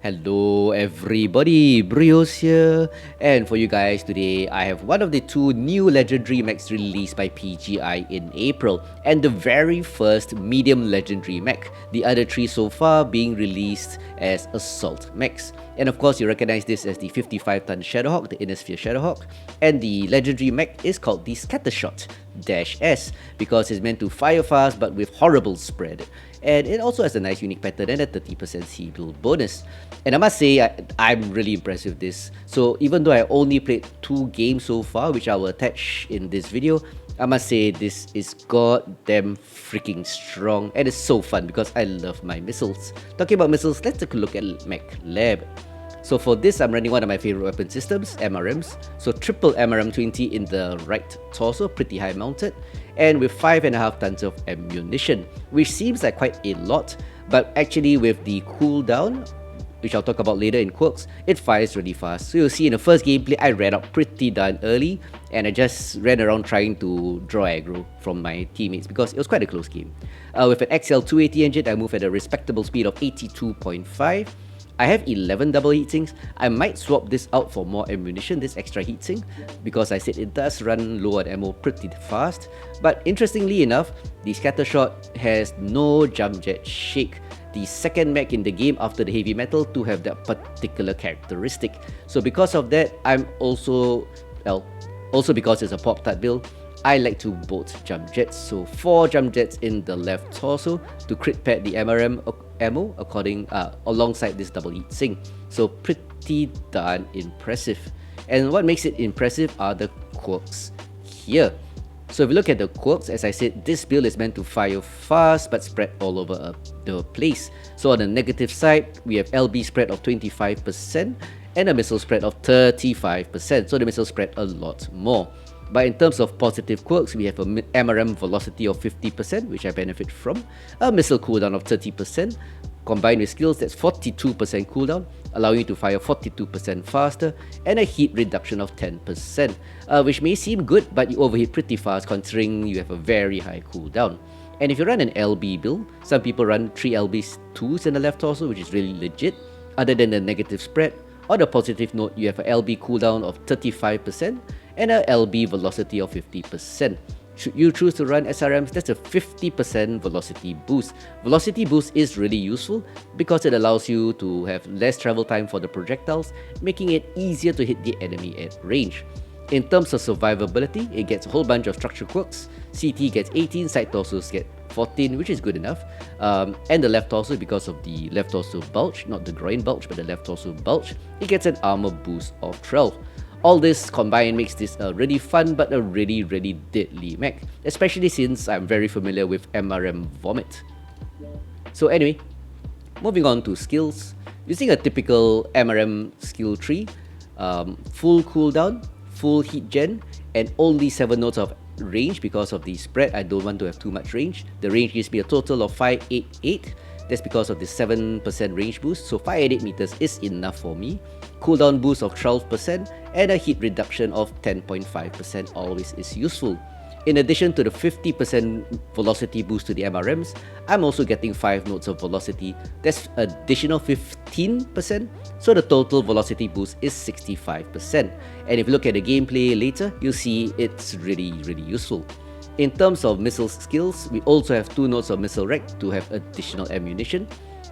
Hello everybody, BrioS here, and for you guys today I have one of the two new legendary mechs released by PGI in April, and the very first medium legendary mech, the other three so far being released as assault mechs. And of course you recognize this as the 55-ton ShadowHawk, the Inner Sphere ShadowHawk, and the legendary mech is called the Scattershot -S because it's meant to fire fast but with horrible spread. And it also has a nice unique pattern and a 30% C-build bonus. And I must say, I'm really impressed with this. So even though I only played 2 games so far, which I will attach in this video, I must say this is goddamn freaking strong and it's so fun because I love my missiles. Talking about missiles, let's take a look at MechLab. So for this, I'm running one of my favorite weapon systems, MRMs. So triple MRM20 in the right torso, pretty high mounted, and with 5.5 tons of ammunition, which seems like quite a lot, but actually with the cooldown, which I'll talk about later in quirks, it fires really fast. So you'll see in the first gameplay, I ran out pretty darn early, and I just ran around trying to draw aggro from my teammates because it was quite a close game. With an XL280 engine, I move at a respectable speed of 82.5. I have 11 double heatsinks. I might swap this out for more ammunition, this extra heatsink, because I said it does run low on ammo pretty fast. But interestingly enough, the Scattershot has no jump jet shake, the second mech in the game after the heavy metal to have that particular characteristic. So because of that, I'm also because it's a pop-tart build, I like to bolt jump jets, so 4 jump jets in the left torso to crit pad the MRM ammo alongside this double heat sink. So pretty darn impressive. And what makes it impressive are the quirks here. So if you look at the quirks, as I said, this build is meant to fire fast but spread all over the place. So on the negative side, we have LB spread of 25% and a missile spread of 35%. So the missile spread a lot more. But in terms of positive quirks, we have a MRM velocity of 50%, which I benefit from, a missile cooldown of 30%, combined with skills that's 42% cooldown, allowing you to fire 42% faster, and a heat reduction of 10%, which may seem good, but you overheat pretty fast considering you have a very high cooldown. And if you run an LB build, some people run 3 LB2s in the left torso, which is really legit. Other than the negative spread, on the positive note, you have a LB cooldown of 35%, and a LB velocity of 50%. Should you choose to run SRMs, that's a 50% velocity boost. Velocity boost is really useful because it allows you to have less travel time for the projectiles, making it easier to hit the enemy at range. In terms of survivability, it gets a whole bunch of structure quirks. CT gets 18, side torsos get 14, which is good enough. And the left torso, because of the left torso bulge, not the groin bulge, but the left torso bulge, it gets an armor boost of 12. All this combined makes this a really fun but a really deadly mech, especially since I'm very familiar with MRM Vomit. So anyway, moving on to skills. Using a typical MRM skill tree, full cooldown, full heat gen, and only 7 nodes of range because of the spread. I don't want to have too much range. The range gives me a total of 588. That's because of the 7% range boost, so 588 meters is enough for me. Cooldown boost of 12% and a heat reduction of 10.5% always is useful. In addition to the 50% velocity boost to the MRMs, I'm also getting 5 nodes of velocity. That's additional 15%, so the total velocity boost is 65%. And if you look at the gameplay later, you'll see it's really useful. In terms of missile skills, we also have 2 nodes of missile rack to have additional ammunition.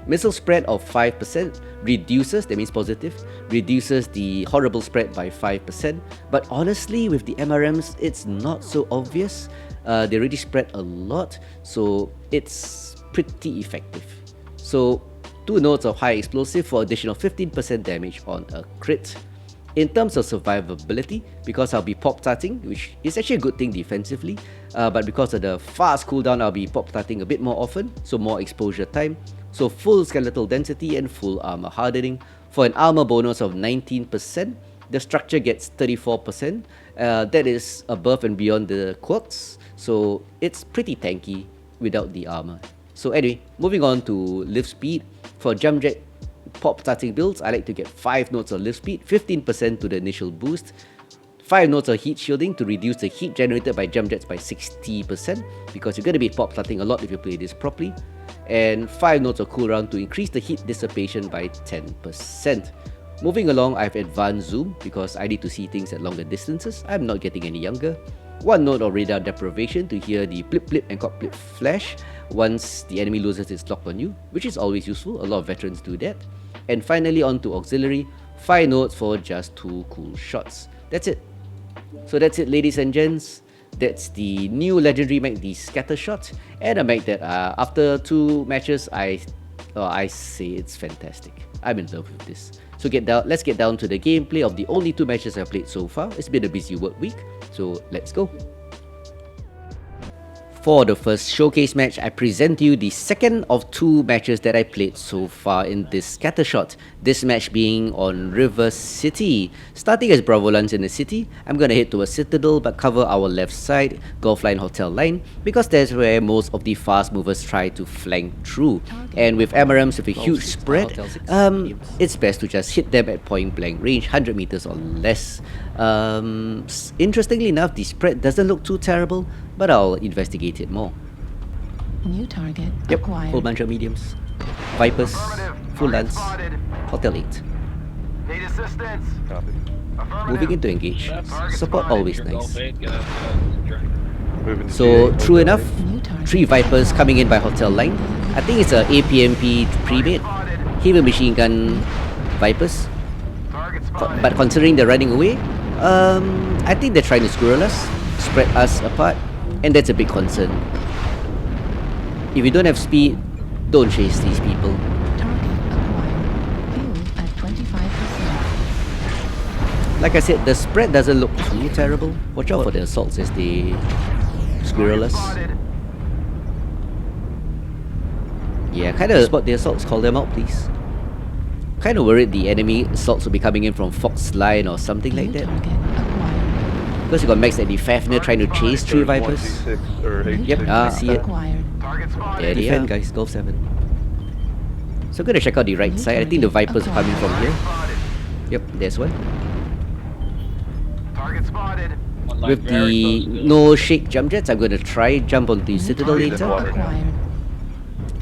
Missile spread of 5% reduces, that means positive, reduces the horrible spread by 5%. But honestly, with the MRMs, it's not so obvious. They already spread a lot, so it's pretty effective. So 2 nodes of high explosive for additional 15% damage on a crit. In terms of survivability, because I'll be pop-tarting, which is actually a good thing defensively, but because of the fast cooldown, I'll be pop-tarting a bit more often, so more exposure time. So full skeletal density and full armor hardening. For an armor bonus of 19%, the structure gets 34%. That is above and beyond the quirks, so it's pretty tanky without the armor. So anyway, moving on to lift speed. For jump jet pop starting builds, I like to get 5 nodes of lift speed, 15% to the initial boost, 5 nodes of heat shielding to reduce the heat generated by jump jets by 60%, because you're going to be pop starting a lot if you play this properly. And 5 nodes of cooldown to increase the heat dissipation by 10%. Moving along, I have advanced zoom because I need to see things at longer distances. I'm not getting any younger. 1 node of radar deprivation to hear the blip blip and cop blip flash once the enemy loses its lock on you, which is always useful. A lot of veterans do that. And finally, on to auxiliary, 5 nodes for just 2 cool shots. That's it. So that's it, ladies and gents. That's the new legendary mech, the Scattershot, and a mech that after 2 matches, I say it's fantastic. I'm in love with this. So let's get down to the gameplay of the only 2 matches I've played so far. It's been a busy work week, so let's go. For the first showcase match, I present to you the second of 2 matches that I played so far in this Scattershot. This match being on River City. Starting as Bravo Lance in the city, I'm gonna head to a Citadel but cover our left side, Gulf Line Hotel Line, because that's where most of the fast movers try to flank through. And with MRMs with a huge spread, it's best to just hit them at point blank range, 100 meters or less. Interestingly enough, the spread doesn't look too terrible, but I'll investigate it more. New target Yep, acquired. whole bunch of mediums. Vipers, full lance, Hotel 8. Need assistance. Copy. Moving into engage. Support always nice. Moving to So, GA, true Hotel enough, 3 New target Vipers coming in by Hotel Line. I think it's a APMP pre-made. Heavy machine gun Vipers. Target spotted. But considering they're running away, I think they're trying to squirrel us, spread us apart, and that's a big concern. If you don't have speed, don't chase these people. target acquired. Fuel at 25%. Like I said, the spread doesn't look too terrible. Watch out for the assaults as they squirrel us. Spotted. Yeah, kinda spot the assaults, call them out please. Kinda worried the enemy assaults will be coming in from Fox Line or something like New that. target acquired. Because you got Max and the Fafnir trying to chase 3 Vipers. 1G6 or New 8G6. Yep, I see it. acquired. Target spotted. There they are, guys, Golf 7. So I'm gonna check out the right side. I think the Vipers are coming from here. Spotted. Yep, there's one. Target spotted. With the no shake jump jets, I'm gonna try jump onto the Citadel target later. water. Acquired.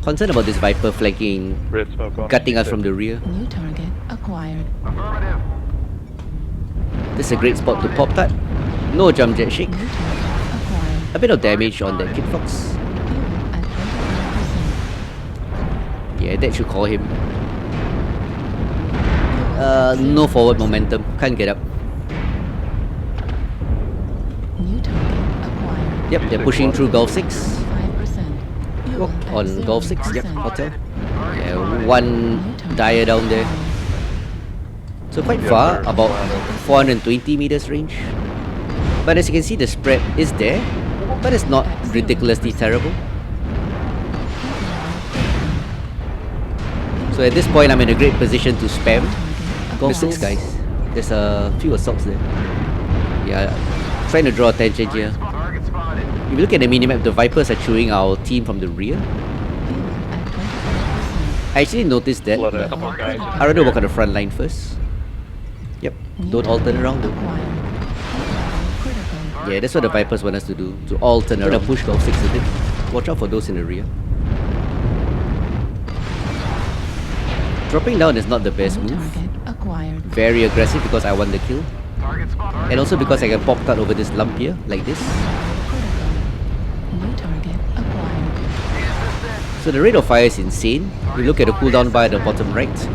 Concerned about this Viper flanking, Red smoke on gutting us G6. from the rear. New target acquired. Affirmative. This is a great spot to pop that. No jump jet shake. New target acquired. A bit of damage on that Kid Fox. Fuel at 25%. Yeah, that should call him. No forward momentum. Can't get up. New target acquired. Yep, they're pushing through Gulf 6. 5%. Fuel Oh, at on Gulf 6, yep, 0%. hotel. Yeah, one dire down there. So quite Yeah, far, they're about flying. 420 meters range. But as you can see, the spread is there, but it's not ridiculously terrible. So at this point, I'm in a great position to spam Gulf 6, guys. There's a few assaults there. Yeah, trying to draw attention here. Target spotted. If you look at the minimap, the Vipers are chewing our team from the rear. Fuel at 25%. I actually noticed that. Flood but out. I rather work on the front line first. Yep, don't all turn around though. Acquired. Critical. Yeah, that's what the Vipers want us to do, to all turn around. Push Golf 6 a bit. Watch out for those in the rear. Dropping down is not the best New move. target acquired. Very aggressive because I want the kill. Target spotted. And also because I can pop cut over this lump here, like this. Critical. New target acquired. So the rate of fire is insane. You look at the cooldown bar at the bottom right.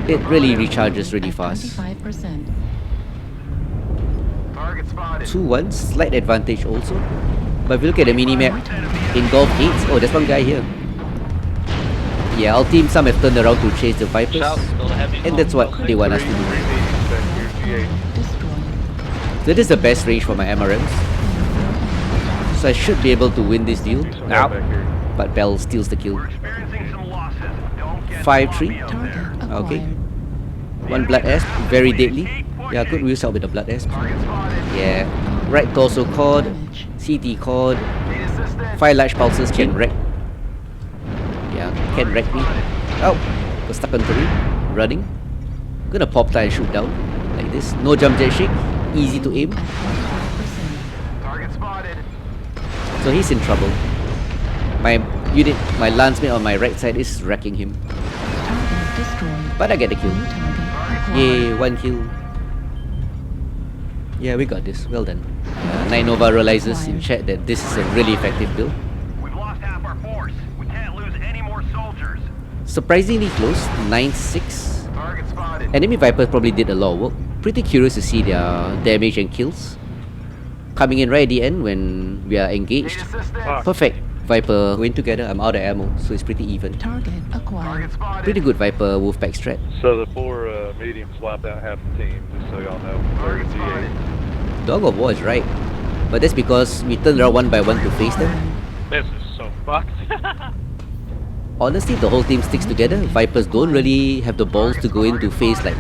It really recharges really At fast. 25%. Target spotted. 2-1, slight advantage also. But if you look at the minimap in Golf 8, oh, there's one guy here. Yeah, our team, some have turned around to chase the Vipers. And that's what they want us to do. Destroyed. So this is the best range for my MRMs. So I should be able to win this deal. But Bell steals the kill. We're experiencing some losses. Don't get 5-3. Target acquired. Okay. One Blood Asp, very deadly. Yeah, good wheels out with the Blood Asp. Target spotted. Yeah. Right torso cord, Damage. CT cord, Need assistance. 5 large pulses can wreck. Yeah, can wreck me. Oh, got stuck on 3. Running. Gonna pop tire and shoot down. Like this. No jump jet shake. easy to aim. At 45%. Target spotted. So he's in trouble. My lanceman on my right side is wrecking him. Target destroyed. But I get the kill. New target acquired. Yay, 1 kill. Yeah, we got this. Well done. Night Nova realizes in chat that this is a really effective build. We've lost half our force. We can't lose any more soldiers. Surprisingly close, 9-6. Target spotted. Enemy Vipers probably did a lot of work. Pretty curious to see their damage and kills. Coming in right at the end when we are Need engaged. assistance. Perfect. Viper going together. I'm out of ammo, so it's pretty even. Target acquired. Target spotted. Pretty good Viper Wolfpack strat. So the 4 mediums wiped out half the team, just so y'all know. Target G8. spotted. Dog of War is right. But that's because we turned around 1 by 1 to face them. This is so fucked. Honestly, the whole team sticks together. Vipers don't really have the balls to go in to face like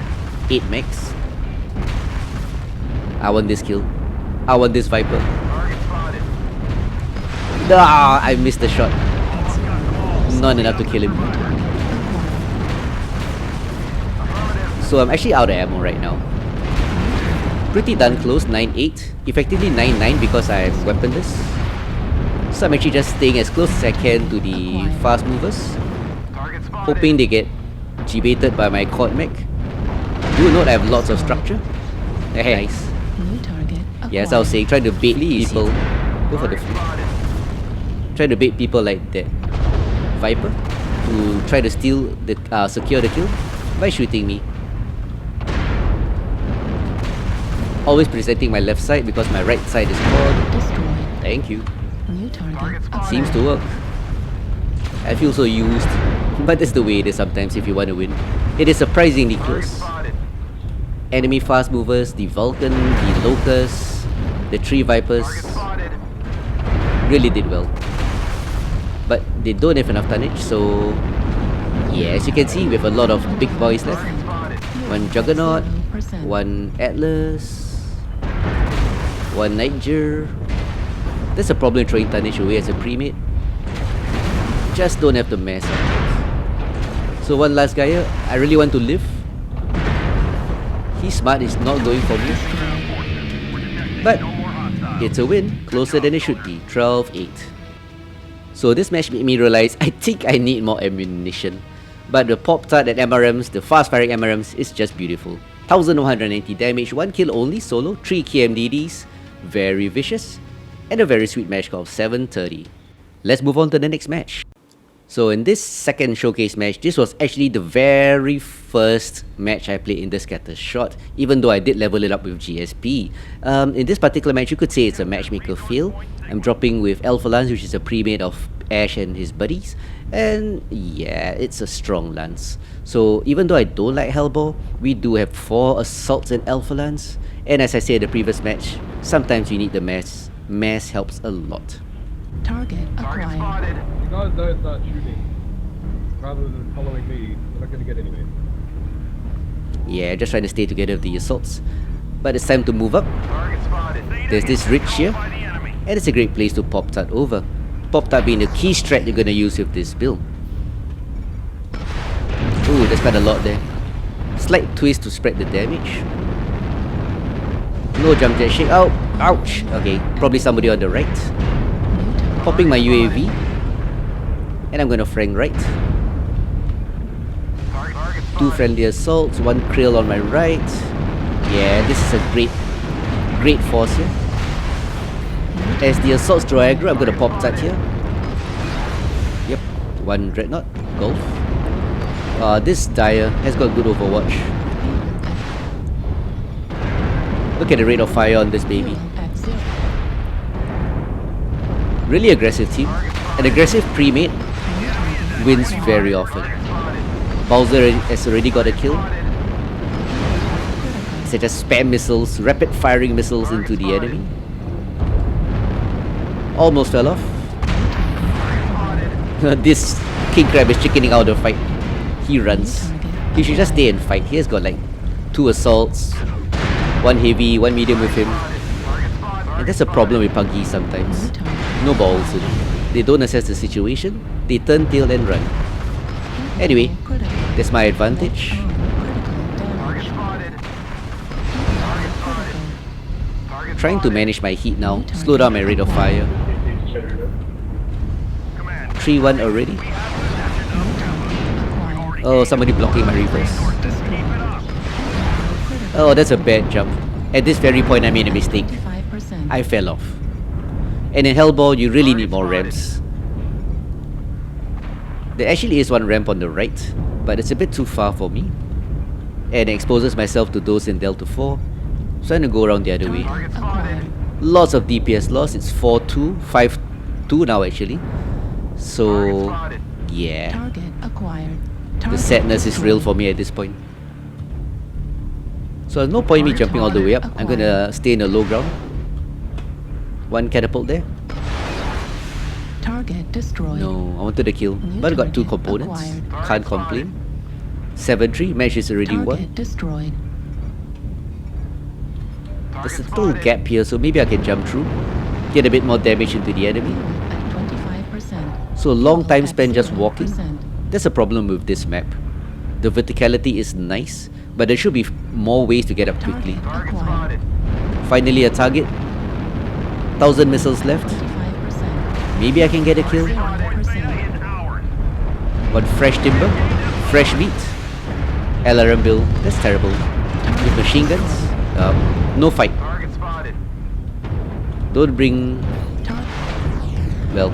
8 mechs. I want this kill. I want this Viper. Target spotted. Ah, I missed the shot. Not enough to kill him. So I'm actually out of ammo right now. Pretty done close, 9-8. Effectively 9-9 because I'm weaponless. So I'm actually just staying as close as I can to the fast movers. Target spotted. Hoping they get G-baited by my quad mech. Do note I have lots of structure. Hey, nice. New target acquired. Yeah, as I was saying, trying to bait people. Go for the Target flip. spotted. Trying to bait people like that Viper to try to steal the secure the kill by shooting me. Always presenting my left side because my right side is called. Destroyed. Thank you. New target Target spotted. acquired. Seems to work. I feel so used, but that's the way it is sometimes if you want to win. It is surprisingly Target close. spotted. Enemy fast movers, the Vulcan, the Locust, the 3 Vipers Target spotted. really did well. But they don't have enough tonnage, so yeah, as you can see, we have a lot of big boys left. Target spotted. One Juggernaut, 0%. one Atlas, one Niger. That's a problem throwing tonnage away as a pre-mate. Just don't have the mass. So one last guy here, I really want to live. He's smart, he's not going for me. But it's a win, closer than it should be, 12-8. So this match made me realize I think I need more ammunition. But the Pop-Tart at MRMs, the fast-firing MRMs, is just beautiful. 1190 damage, 1 kill only, solo, 3 KMDDs, very vicious, and a very sweet match called 730. Let's move on to the next match. So in this second showcase match, this was actually the very first match I played in the Scattershot, even though I did level it up with GSP. In this particular match, you could say it's a matchmaker fail. I'm dropping with Alpha Lance, which is a pre-made of Ash and his buddies. And yeah, it's a strong lance. So even though I don't like Hellbore, we do have 4 assaults in Alpha Lance. And as I said in the previous match, sometimes you need the mass. Mass helps a lot. Target Target acquired. spotted. You guys don't start shooting rather than following me. We're not going to get anywhere. Yeah, just trying to stay together with the assaults. But it's time to move up. Target spotted. There's this ridge here, By the enemy. and it's a great place to Pop-Tart over. Pop-Tart being the key strat you're gonna use with this build. Ooh, there's quite a lot there. Slight twist to spread the damage. No jump jet shake. Oh, ouch. Okay, probably somebody on the right. New target. Popping my UAV. And I'm gonna frank right. Target 2 spotted. friendly assaults, 1 krill on my right. Yeah, this is a great force here. As the assaults draw aggro, I'm gonna Pop-Tart here. Yep, 1 Dreadnought, Golf. This Dire has got good overwatch. Look at the rate of fire on this baby. At 0. Really aggressive team. An aggressive pre-mate wins very often. Bowser has already got a kill. So just spam missiles, rapid firing missiles into the enemy. Almost fell off. This King Crab is chickening out of the fight. He runs. He should just stay and fight. He has got like 2 assaults, 1 heavy, 1 medium with him. And that's a problem with Puggy sometimes. New target. No balls. They don't assess the situation. They turn tail and run. Anyway, Critical. that's my advantage. Critical damage. Target spotted. Target spotted. Trying to manage my heat now. Slow down my rate of fire. 3-1 already. Oh, somebody blocking my reverse. Oh, that's a bad jump. At this very point, I made a mistake. 55%. I fell off. And in Hellball, you really need more ramps. There actually is one ramp on the right, but it's a bit too far for me. And it exposes myself to those in Delta 4. So I'm gonna go around the other way. Target acquired. Lots of DPS loss. It's 4-2, 5-2 now actually. So yeah, Target acquired. the Target sadness is real destroyed. for me at this point. So there's no point me jumping all the way up. I'm gonna stay in the low ground. One catapult there. Target destroyed. No, I wanted to kill, New but I got 2 target components. acquired. Can't complain. 7-3, match is already won. Target destroyed. There's a little gap here, so maybe I can jump through. Get a bit more damage into the enemy. At 25%. So long time At spent just walking. 0%. That's a problem with this map. The verticality is nice, but there should be more ways to get up quickly. Target acquired. Finally a target. 1,000 missiles left. 25%. Maybe I can get a kill. 0%. One fresh timber. Fresh meat. LRM build. That's terrible. With machine guns. No fight. Don't bring... Well,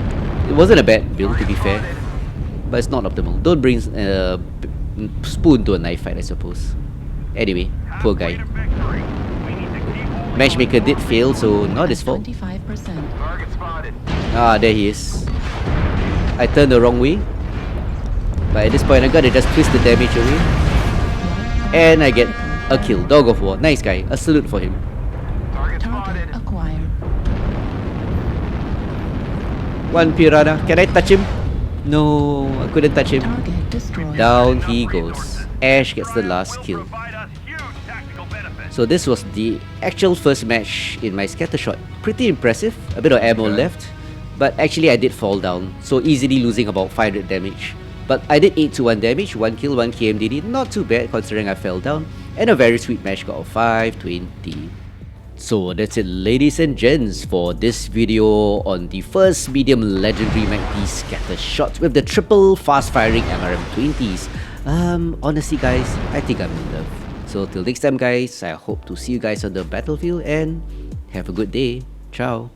it wasn't a bad build to be fair, but it's not optimal. Don't bring spoon to a knife fight, I suppose. Anyway, poor guy. Matchmaker did fail, so not his fault. 25%. Ah, there he is. I turned the wrong way, but at this point I gotta just twist the damage away, and I get a kill. Dog of War, nice guy. A salute for him. Target acquired. One Piranha. Can I touch him? No, I couldn't touch him. Target destroyed. Down he goes. Ash gets the last kill. So this was the actual first match in my Scattershot. Pretty impressive. A bit of ammo left, but actually I did fall down, so easily losing about 500 damage. But I did 8-1 damage, 1 kill, 1 KMDD. Not too bad considering I fell down. And a very sweet match score of 520. So that's it, ladies and gents, for this video on the first Medium Legendary Mech Scattershot with the triple fast-firing MRM20s. Honestly guys, I think I'm in love. So till next time guys, I hope to see you guys on the battlefield and have a good day. Ciao.